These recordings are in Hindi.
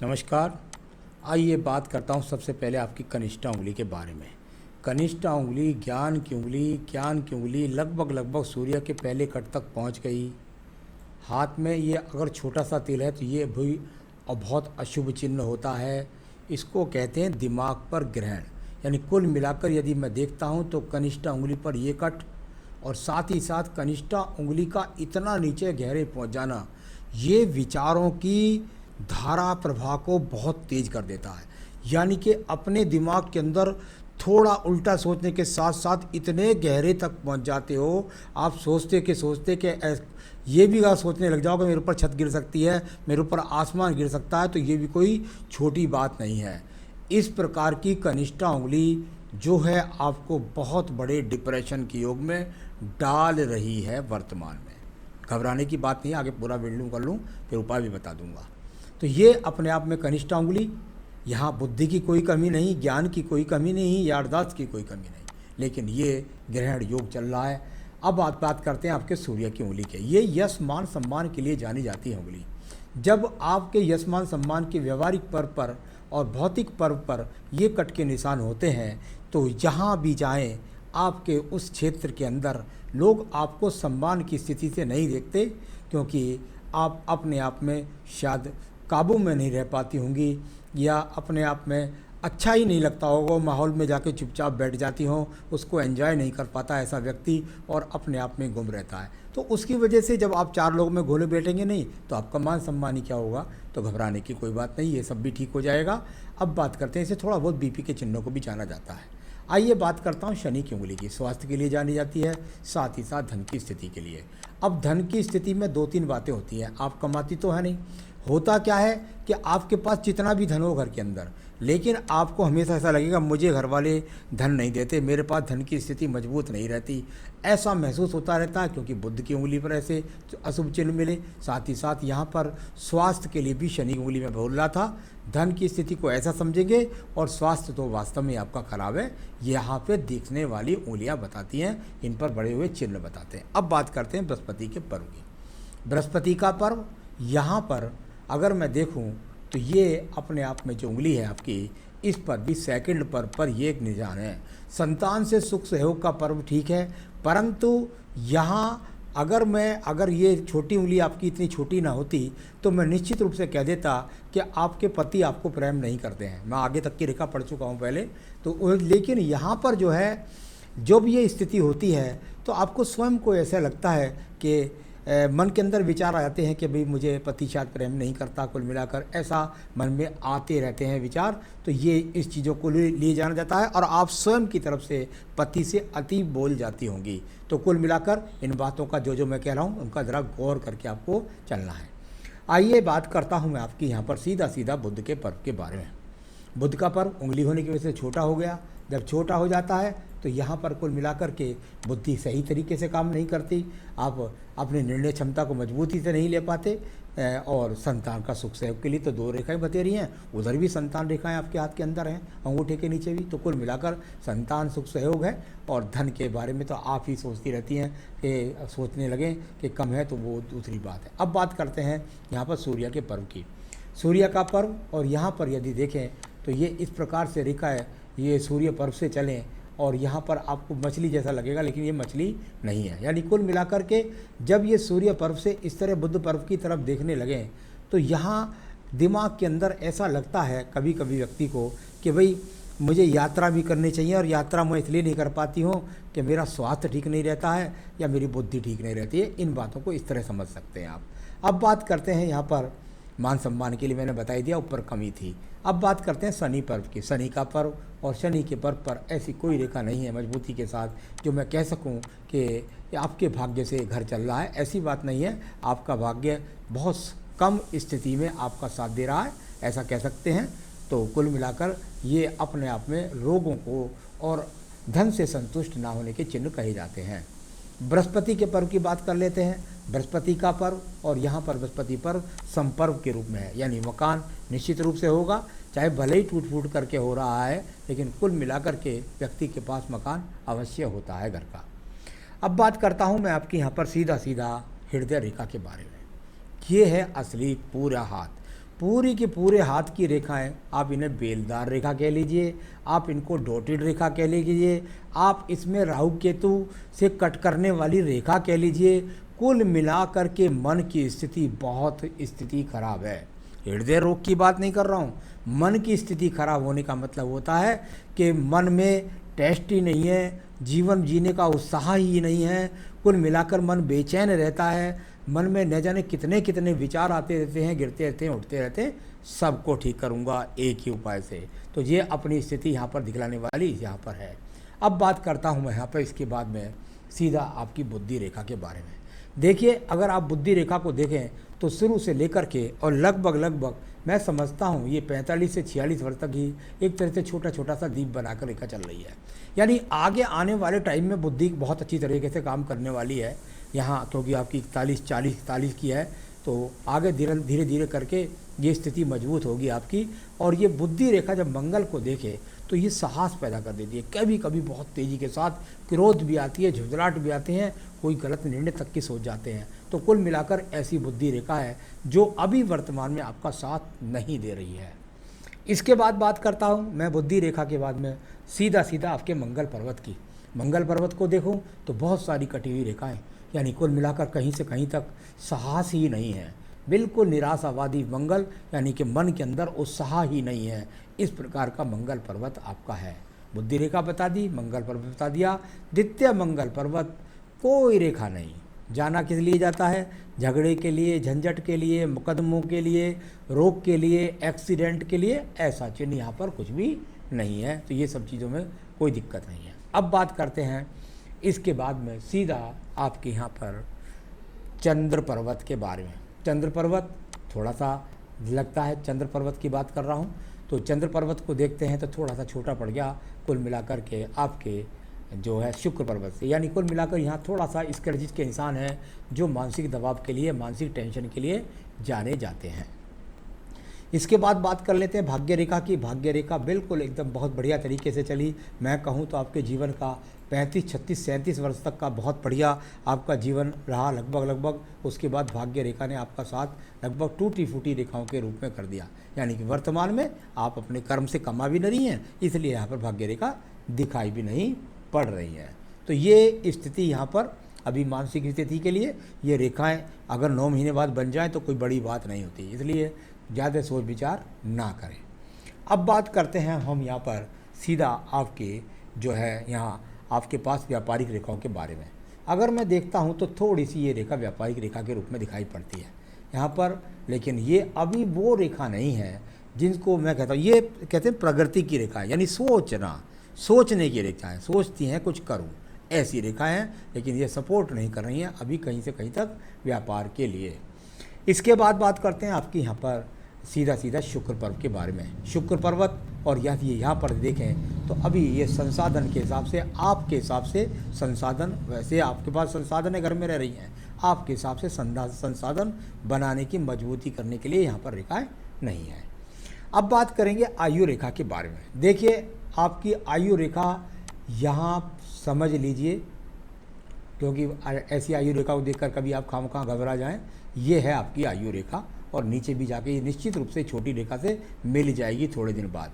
नमस्कार। आइए बात करता हूँ सबसे पहले आपकी कनिष्ठा उंगली के बारे में। कनिष्ठा उंगली ज्ञान की उंगली लगभग लगभग सूर्य के पहले कट तक पहुँच गई। हाथ में ये अगर छोटा सा तिल है तो ये भी बहुत अशुभ चिन्ह होता है। इसको कहते हैं दिमाग पर ग्रहण। यानी कुल मिलाकर यदि मैं देखता हूँ तो कनिष्ठा उंगली पर ये कट और साथ ही साथ कनिष्ठा उंगली का इतना नीचे गहरे पहुँच जाना, ये विचारों की धारा प्रवाह को बहुत तेज कर देता है। यानी कि अपने दिमाग के अंदर थोड़ा उल्टा सोचने के साथ साथ इतने गहरे तक पहुंच जाते हो, आप सोचते कि ये भी अगर सोचने लग जाओ कि मेरे ऊपर छत गिर सकती है, मेरे ऊपर आसमान गिर सकता है, तो ये भी कोई छोटी बात नहीं है। इस प्रकार की कनिष्ठा उंगली जो है आपको बहुत बड़े डिप्रेशन के योग में डाल रही है वर्तमान में। घबराने की बात नहीं है, आगे पूरा वेल्यू कर लूँ फिर उपाय भी बता दूंगा। तो ये अपने आप में कनिष्ठा उंगली, यहाँ बुद्धि की कोई कमी नहीं, ज्ञान की कोई कमी नहीं, याददाश्त की कोई कमी नहीं, लेकिन ये ग्रहण योग चल रहा है। अब आप बात करते हैं आपके सूर्य की उंगली के। ये यश मान सम्मान के लिए जानी जाती है उंगली। जब आपके यश मान सम्मान के व्यवहारिक पर्व पर और भौतिक पर्व पर ये कट के निशान होते हैं तो जहाँ भी जाएं आपके उस क्षेत्र के अंदर लोग आपको सम्मान की स्थिति से नहीं देखते, क्योंकि आप अपने आप में शायद काबू में नहीं रह पाती होंगी या अपने आप में अच्छा ही नहीं लगता होगा, माहौल में जाके चुपचाप बैठ जाती हों, उसको एंजॉय नहीं कर पाता ऐसा व्यक्ति और अपने आप में गुम रहता है। तो उसकी वजह से जब आप चार लोग में घुले बैठेंगे नहीं तो आपका मान सम्मान ही क्या होगा। तो घबराने की कोई बात नहीं, ये सब भी ठीक हो जाएगा। अब बात करते हैं, इसे थोड़ा बहुत बीपी के चिन्हों को भी जाना जाता है। आइए बात करता हूँ शनि की उंगली की। स्वास्थ्य के लिए जानी जाती है, साथ ही साथ धन की स्थिति के लिए। अब धन की स्थिति में दो तीन बातें होती हैं। आप कमाती तो है नहीं, होता क्या है कि आपके पास जितना भी धन हो घर के अंदर, लेकिन आपको हमेशा ऐसा लगेगा मुझे घर वाले धन नहीं देते, मेरे पास धन की स्थिति मजबूत नहीं रहती, ऐसा महसूस होता रहता है, क्योंकि बुध की उंगली पर ऐसे अशुभ चिन्ह मिले। साथ ही साथ यहाँ पर स्वास्थ्य के लिए भी शनि की उंगली में बोल रहा था, धन की स्थिति को ऐसा समझेंगे और स्वास्थ्य तो वास्तव में आपका खराब है। यहाँ पे दिखने वाली उंगलियाँ बताती हैं, इन पर बड़े हुए चिन्ह बताते हैं। अब बात करते हैं बृहस्पति के पर्व की। बृहस्पति का पर्व यहाँ पर अगर मैं देखूं तो ये अपने आप में जो उंगली है आपकी, इस पर भी सेकंड पर्व पर ये एक निशान है। संतान से सुख सहयोग का पर्व ठीक है, परंतु यहाँ अगर ये छोटी उंगली आपकी इतनी छोटी ना होती तो मैं निश्चित रूप से कह देता कि आपके पति आपको प्रेम नहीं करते हैं। मैं आगे तक की रेखा पढ़ चुका हूँ पहले तो, लेकिन यहाँ पर जो है जब ये स्थिति होती है तो आपको स्वयं को ऐसा लगता है कि मन के अंदर विचार आ जाते हैं कि भाई मुझे पति शायद प्रेम नहीं करता, कुल मिलाकर ऐसा मन में आते रहते हैं विचार। तो ये इस चीज़ों को लिए जाना जाता है और आप स्वयं की तरफ से पति से अति बोल जाती होंगी। तो कुल मिलाकर इन बातों का जो मैं कह रहा हूँ उनका ज़रा गौर करके आपको चलना है। आइए बात करता हूँ मैं आपकी यहाँ पर सीधा सीधा बुध के पर्व के बारे में। बुध का पर्व उंगली होने की वजह से छोटा हो गया। जब छोटा हो जाता है तो यहाँ पर कुल मिलाकर के बुद्धि सही तरीके से काम नहीं करती, आप अपने निर्णय क्षमता को मजबूती से नहीं ले पाते और संतान का सुख सहयोग के लिए तो दो रेखाएं बते रही हैं, उधर भी संतान रेखाएं आपके हाथ के अंदर हैं, अंगूठे के नीचे भी। तो कुल मिलाकर संतान सुख सहयोग है और धन के बारे में तो आप ही सोचती रहती हैं कि सोचने लगें कि कम है तो वो दूसरी बात है। अब बात करते हैं यहाँ पर सूर्य के पर्व की। सूर्य का पर्व और यहाँ पर यदि देखें तो ये इस प्रकार से रेखा है, ये सूर्य पर्व से चलें और यहाँ पर आपको मछली जैसा लगेगा, लेकिन ये मछली नहीं है। यानी कुल मिलाकर के जब ये सूर्य पर्व से इस तरह बुध पर्व की तरफ देखने लगें तो यहाँ दिमाग के अंदर ऐसा लगता है कभी कभी व्यक्ति को कि भाई मुझे यात्रा भी करनी चाहिए और यात्रा मैं इसलिए नहीं कर पाती हूँ कि मेरा स्वास्थ्य ठीक नहीं रहता है या मेरी बुद्धि ठीक नहीं रहती है। इन बातों को इस तरह समझ सकते हैं आप। अब बात करते हैं यहाँ पर मान सम्मान के लिए मैंने बता ही दिया, ऊपर कमी थी। अब बात करते हैं शनि पर्व की। शनि का पर्व और शनि के पर्व पर ऐसी कोई रेखा नहीं है मजबूती के साथ जो मैं कह सकूं कि आपके भाग्य से घर चल रहा है, ऐसी बात नहीं है। आपका भाग्य बहुत कम स्थिति में आपका साथ दे रहा है, ऐसा कह सकते हैं। तो कुल मिलाकर ये अपने आप में रोगों को और धन से संतुष्ट ना होने के चिन्ह कहे जाते हैं। बृहस्पति के पर्व की बात कर लेते हैं। बृहस्पति का पर्व और यहाँ पर बृहस्पति पर्व संपर्व के रूप में है, यानी मकान निश्चित रूप से होगा, चाहे भले ही टूट फूट करके हो रहा है, लेकिन कुल मिलाकर के व्यक्ति के पास मकान अवश्य होता है घर का। अब बात करता हूँ मैं आपकी यहाँ पर सीधा सीधा हृदय रेखा के बारे में। ये है असली पूरा हाथ। पूरी के पूरे हाथ की रेखाएं, आप इन्हें बेलदार रेखा कह लीजिए, आप इनको डॉटेड रेखा कह लीजिए, आप इसमें राहु केतु से कट करने वाली रेखा कह लीजिए। कुल मिलाकर के मन की स्थिति बहुत स्थिति खराब है। हृदय रोग की बात नहीं कर रहा हूँ। मन की स्थिति खराब होने का मतलब होता है कि मन में टेस्ट ही नहीं है, जीवन जीने का उत्साह ही नहीं है। कुल मिलाकर मन बेचैन रहता है, मन में न जाने कितने कितने विचार आते रहते हैं, गिरते रहते हैं, उठते रहते हैं। सबको ठीक करूँगा एक ही उपाय से। तो ये अपनी स्थिति यहाँ पर दिखलाने वाली यहाँ पर है। अब बात करता हूँ मैं यहाँ पर इसके बाद में सीधा आपकी बुद्धि रेखा के बारे में। देखिए, अगर आप बुद्धि रेखा को देखें तो शुरू से लेकर के और लगभग मैं समझता हूँ ये 45 से 46 वर्ष तक ही एक तरह से छोटा छोटा सा दीप बनाकर रेखा चल रही है। यानी आगे आने वाले टाइम में बुद्धि बहुत अच्छी तरीके से काम करने वाली है यहाँ, क्योंकि आपकी 41, 40, 41 की है। तो आगे धीरे धीरे करके ये स्थिति मजबूत होगी आपकी। और ये बुद्धि रेखा जब मंगल को देखे तो ये साहस पैदा कर देती है। कभी कभी बहुत तेज़ी के साथ क्रोध भी आती है, झुंझलाहट भी आते हैं, कोई गलत निर्णय तक की सोच जाते हैं। तो कुल मिलाकर ऐसी बुद्धि रेखा है जो अभी वर्तमान में आपका साथ नहीं दे रही है। इसके बाद बात करता हूँ मैं बुद्धि रेखा के बाद में सीधा आपके मंगल पर्वत की। मंगल पर्वत को देखूँ तो बहुत सारी कटी हुई रेखाएँ, यानी कुल मिलाकर कहीं से कहीं तक साहस ही नहीं है। बिल्कुल निराशावादी मंगल, यानी कि मन के अंदर उत्साह ही नहीं है। इस प्रकार का मंगल पर्वत आपका है। बुद्धि रेखा बता दी, मंगल पर्वत बता दिया। द्वितीय मंगल पर्वत कोई रेखा नहीं। जाना किस लिए जाता है? झगड़े के लिए, झंझट के लिए, मुकदमों के लिए, रोग के लिए, एक्सीडेंट के लिए। ऐसा चिन्ह यहाँ पर कुछ भी नहीं है। तो ये सब चीज़ों में कोई दिक्कत नहीं है। अब बात करते हैं इसके बाद में सीधा आपके यहाँ पर चंद्र पर्वत के बारे में। चंद्र पर्वत थोड़ा सा लगता है, चंद्र पर्वत की बात कर रहा हूँ तो चंद्र पर्वत को देखते हैं तो थोड़ा सा छोटा पड़ गया कुल मिलाकर के आपके जो है शुक्र पर्वत से। यानी कुल मिलाकर यहाँ थोड़ा सा स्क्रैचेस के निशान हैं जो मानसिक दबाव के लिए, मानसिक टेंशन के लिए जाने जाते हैं। इसके बाद बात कर लेते हैं भाग्य रेखा की। भाग्य रेखा बिल्कुल एकदम बहुत बढ़िया तरीके से चली। मैं कहूँ तो आपके जीवन का 35, 36, 37 वर्ष तक का बहुत बढ़िया आपका जीवन रहा लगभग। उसके बाद भाग्य रेखा ने आपका साथ लगभग टूटी फूटी रेखाओं के रूप में कर दिया। यानी कि वर्तमान में आप अपने कर्म से कमा भी नहीं हैं, इसलिए यहाँ पर भाग्य रेखा दिखाई भी नहीं पड़ रही है। तो ये स्थिति यहाँ पर अभी मानसिक स्थिति के लिए ये रेखाएं अगर 9 महीने बाद बन जाएं तो कोई बड़ी बात नहीं होती, इसलिए ज़्यादा सोच विचार ना करें। अब बात करते हैं हम यहाँ पर सीधा आपके जो है यहाँ आपके पास व्यापारिक रेखाओं के बारे में। अगर मैं देखता हूँ तो थोड़ी सी ये रेखा व्यापारिक रेखा के रूप में दिखाई पड़ती है यहाँ पर, लेकिन ये अभी वो रेखा नहीं है जिनको मैं कहता हूँ, ये कहते हैं प्रगति की रेखा है। यानी सोचने की रेखाएँ, सोचती हैं कुछ करूँ, ऐसी रेखाएँ हैं। लेकिन ये सपोर्ट नहीं कर रही हैं अभी कहीं से कहीं तक व्यापार के लिए। इसके बाद बात करते हैं आपकी यहाँ पर सीधा शुक्र पर्व के बारे में। शुक्र पर्वत और यदि यहाँ पर देखें तो अभी ये संसाधन के हिसाब से, आपके हिसाब से संसाधन, वैसे आपके पास संसाधन है, घर में रह रही हैं, आपके हिसाब से संसाधन बनाने की मजबूती करने के लिए यहाँ पर रेखाएं नहीं है। अब बात करेंगे आयु रेखा के बारे में। देखिए, आपकी आयु रेखा यहाँ समझ लीजिए, क्योंकि ऐसी आयु रेखा को देखकर कभी आप खामखा घबरा जाएं। ये है आपकी आयु रेखा और नीचे भी जाके ये निश्चित रूप से छोटी रेखा से मिल जाएगी थोड़े दिन बाद।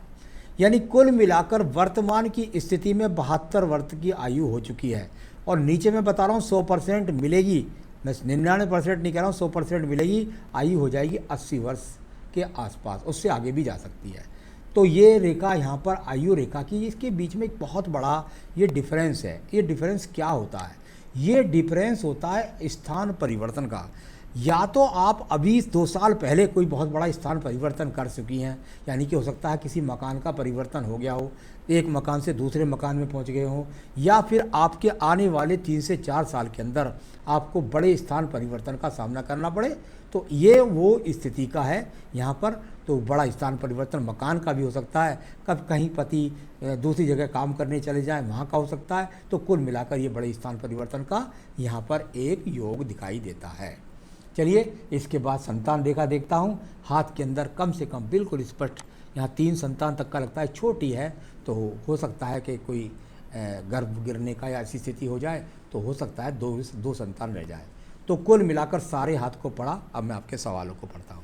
यानी कुल मिलाकर वर्तमान की स्थिति में 72 वर्ष की आयु हो चुकी है। और नीचे मैं बता रहा हूँ 100% मिलेगी, मैं 99% नहीं कह रहा हूँ, 100% मिलेगी। आयु हो जाएगी 80 वर्ष के आसपास, उससे आगे भी जा सकती है। तो ये रेखा यहाँ पर आयु रेखा की, इसके बीच में एक बहुत बड़ा ये डिफरेंस है। ये डिफरेंस क्या होता है? ये डिफरेंस होता है स्थान परिवर्तन का। या तो आप अभी 2 साल पहले कोई बहुत बड़ा स्थान परिवर्तन कर चुकी हैं, यानी कि हो सकता है किसी मकान का परिवर्तन हो गया हो, एक मकान से दूसरे मकान में पहुंच गए हो, या फिर आपके आने वाले 3 से 4 साल के अंदर आपको बड़े स्थान परिवर्तन का सामना करना पड़े। तो ये वो स्थिति का है यहाँ पर। तो बड़ा स्थान परिवर्तन मकान का भी हो सकता है, कब कहीं पति दूसरी जगह काम करने चले जाएं, वहाँ का हो सकता है। तो कुल मिलाकर ये बड़े स्थान परिवर्तन का यहाँ पर एक योग दिखाई देता है। चलिए, इसके बाद संतान रेखा देखता हूँ। हाथ के अंदर कम से कम बिल्कुल स्पष्ट यहाँ 3 संतान तक का लगता है। छोटी है तो हो सकता है कि कोई गर्भ गिरने का या ऐसी स्थिति हो जाए, तो हो सकता है 2 संतान रह जाए। तो कुल मिलाकर सारे हाथ को पढ़ा। अब मैं आपके सवालों को पढ़ता हूँ।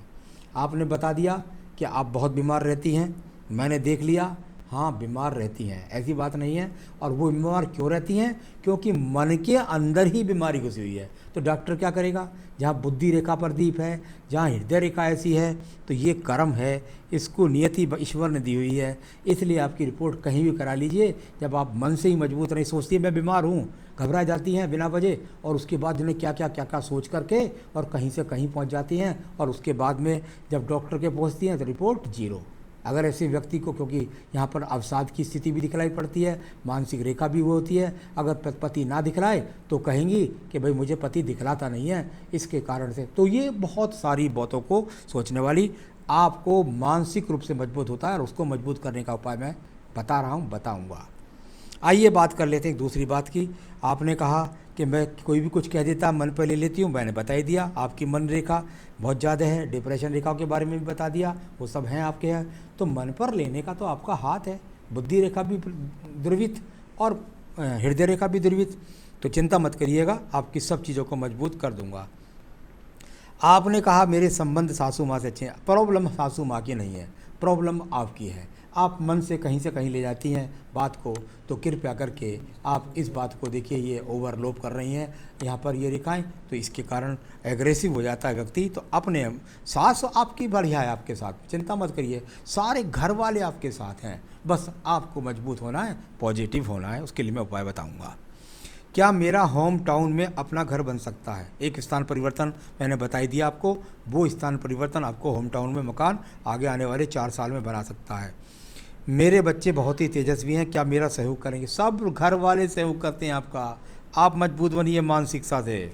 आपने बता दिया कि आप बहुत बीमार रहती हैं, मैंने देख लिया, हाँ बीमार रहती हैं, ऐसी बात नहीं है। और वो बीमार क्यों रहती हैं? क्योंकि मन के अंदर ही बीमारी घुसी हुई है। तो डॉक्टर क्या करेगा? जहाँ बुद्धि रेखा पर दीप है, जहाँ हृदय रेखा ऐसी है, तो ये कर्म है, इसको नियति ईश्वर ने दी हुई है। इसलिए आपकी रिपोर्ट कहीं भी करा लीजिए, जब आप मन से ही मजबूत नहीं सोचती है मैं बीमार हूँ, घबरा जाती हैं बिना वजह, और उसके बाद जिन्हें क्या क्या सोच करके और कहीं से कहीं पहुँच जाती हैं, और उसके बाद में जब डॉक्टर के पहुँचती हैं तो रिपोर्ट जीरो। अगर ऐसे व्यक्ति को, क्योंकि यहाँ पर अवसाद की स्थिति भी दिखलाई पड़ती है, मानसिक रेखा भी वो होती है, अगर पति ना दिखलाए तो कहेंगी कि भाई मुझे पति दिखलाता नहीं है, इसके कारण से। तो ये बहुत सारी बातों को सोचने वाली, आपको मानसिक रूप से मजबूत होता है, और उसको मजबूत करने का उपाय मैं बता रहा हूँ, बताऊँगा। आइए बात कर लेते हैं दूसरी बात की। आपने कहा कि मैं कोई भी कुछ कह देता मन पर ले लेती हूँ, मैंने बता ही दिया। आपकी मन रेखा बहुत ज़्यादा है, डिप्रेशन रेखाओं के बारे में भी बता दिया, वो सब हैं आपके यहाँ। तो मन पर लेने का तो आपका हाथ है, बुद्धि रेखा भी द्रवित और हृदय रेखा भी द्रवित, तो चिंता मत करिएगा, आपकी सब चीज़ों को मजबूत कर दूंगा। आपने कहा मेरे संबंध सासू माँ से अच्छे हैं। प्रॉब्लम सासू माँ की नहीं है, प्रॉब्लम आपकी है। आप मन से कहीं ले जाती हैं बात को, तो कृपया करके आप इस बात को देखिए, ये ओवरलोड कर रही हैं यहाँ पर ये रेखाएं, तो इसके कारण एग्रेसिव हो जाता है व्यक्ति। तो अपने सास आपकी बढ़िया है आपके साथ, चिंता मत करिए, सारे घर वाले आपके साथ हैं, बस आपको मजबूत होना है, पॉजिटिव होना है, उसके लिए मैं उपाय बताऊँगा। क्या मेरा होम टाउन में अपना घर बन सकता है? एक स्थान परिवर्तन मैंने बता ही दिया आपको, वो स्थान परिवर्तन आपको होम टाउन में मकान आगे आने वाले 4 साल में बना सकता है। मेरे बच्चे बहुत ही तेजस्वी हैं, क्या मेरा सहयोग करेंगे? सब घर वाले सहयोग करते हैं आपका, आप मजबूत बनिए मानसिकता से।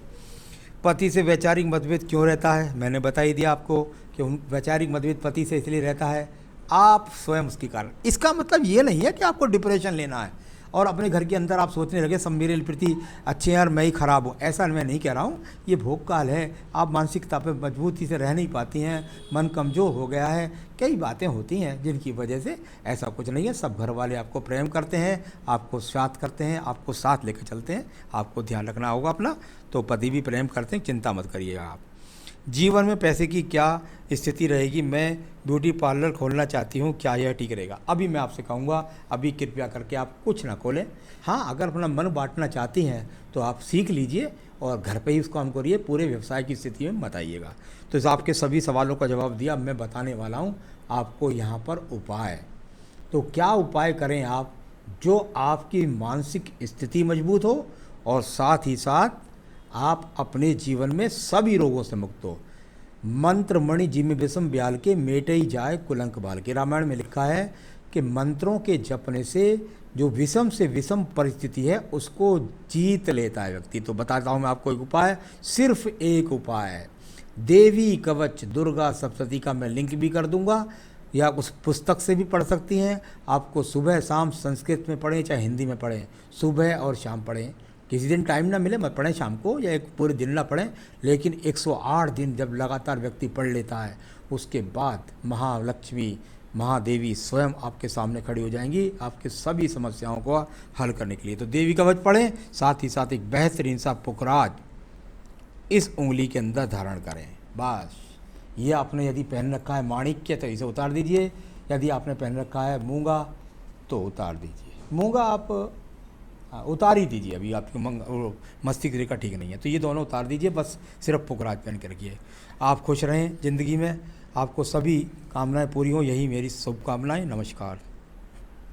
पति से वैचारिक मतभेद क्यों रहता है? मैंने बता ही दिया आपको कि वैचारिक मतभेद पति से इसलिए रहता है, आप स्वयं उसके कारण। इसका मतलब ये नहीं है कि आपको डिप्रेशन लेना है और अपने घर के अंदर आप सोचने लगे सब मेरे प्रति अच्छे हैं और मैं ही ख़राब हूँ, ऐसा मैं नहीं कह रहा हूँ। ये भोग काल है, आप मानसिकता पे मजबूती से रह नहीं पाती हैं, मन कमज़ोर हो गया है, कई बातें होती हैं जिनकी वजह से, ऐसा कुछ नहीं है। सब घर वाले आपको प्रेम करते हैं, आपको साथ करते हैं, आपको साथ लेकर चलते हैं, आपको ध्यान रखना होगा अपना। तो पति भी प्रेम करते हैं, चिंता मत करिएगा आप। जीवन में पैसे की क्या स्थिति रहेगी? मैं ब्यूटी पार्लर खोलना चाहती हूँ, क्या यह ठीक रहेगा? अभी मैं आपसे कहूँगा, अभी कृपया करके आप कुछ ना खोलें। हाँ, अगर अपना मन बांटना चाहती हैं तो आप सीख लीजिए और घर पे ही उसको काम करिए, पूरे व्यवसाय की स्थिति में मत आइएगा। तो इस आपके सभी सवालों का जवाब दिया। अब मैं बताने वाला हूँ आपको यहाँ पर उपाय। तो क्या उपाय करें आप, जो आपकी मानसिक स्थिति मजबूत हो और साथ ही साथ आप अपने जीवन में सभी रोगों से मुक्त हो। मंत्र मणि जिम विषम ब्याल के मेटे ही जाए कुलंक बाल के, रामायण में लिखा है कि मंत्रों के जपने से जो विषम से विषम परिस्थिति है उसको जीत लेता है व्यक्ति। तो बताता हूँ मैं आपको एक उपाय, सिर्फ एक उपाय। देवी कवच दुर्गा सप्तशती का मैं लिंक भी कर दूंगा, या उस पुस्तक से भी पढ़ सकती हैं। आपको सुबह शाम संस्कृत में पढ़ें चाहे हिंदी में पढ़ें, सुबह और शाम पढ़ें। किसी दिन टाइम ना मिले मत पढ़ें शाम को, या एक पूरे दिन ना पढ़ें, लेकिन 108 दिन जब लगातार व्यक्ति पढ़ लेता है, उसके बाद महालक्ष्मी महादेवी स्वयं आपके सामने खड़ी हो जाएंगी आपके सभी समस्याओं को हल करने के लिए। तो देवी कवच पढ़ें, साथ ही साथ एक बेहतरीन सा पुखराज इस उंगली के अंदर धारण करें। बस ये आपने यदि पहन रखा है माणिक्य तो इसे उतार दीजिए, यदि आपने पहन रखा है मूंगा तो उतार दीजिए। मूंगा आप उतार ही दीजिए, अभी आपकी मस्तिष्क रेखा ठीक नहीं है, तो ये दोनों उतार दीजिए, बस सिर्फ पुखराज पहन के रखिए। आप खुश रहें ज़िंदगी में, आपको सभी कामनाएं पूरी हों, यही मेरी शुभकामनाएं। नमस्कार।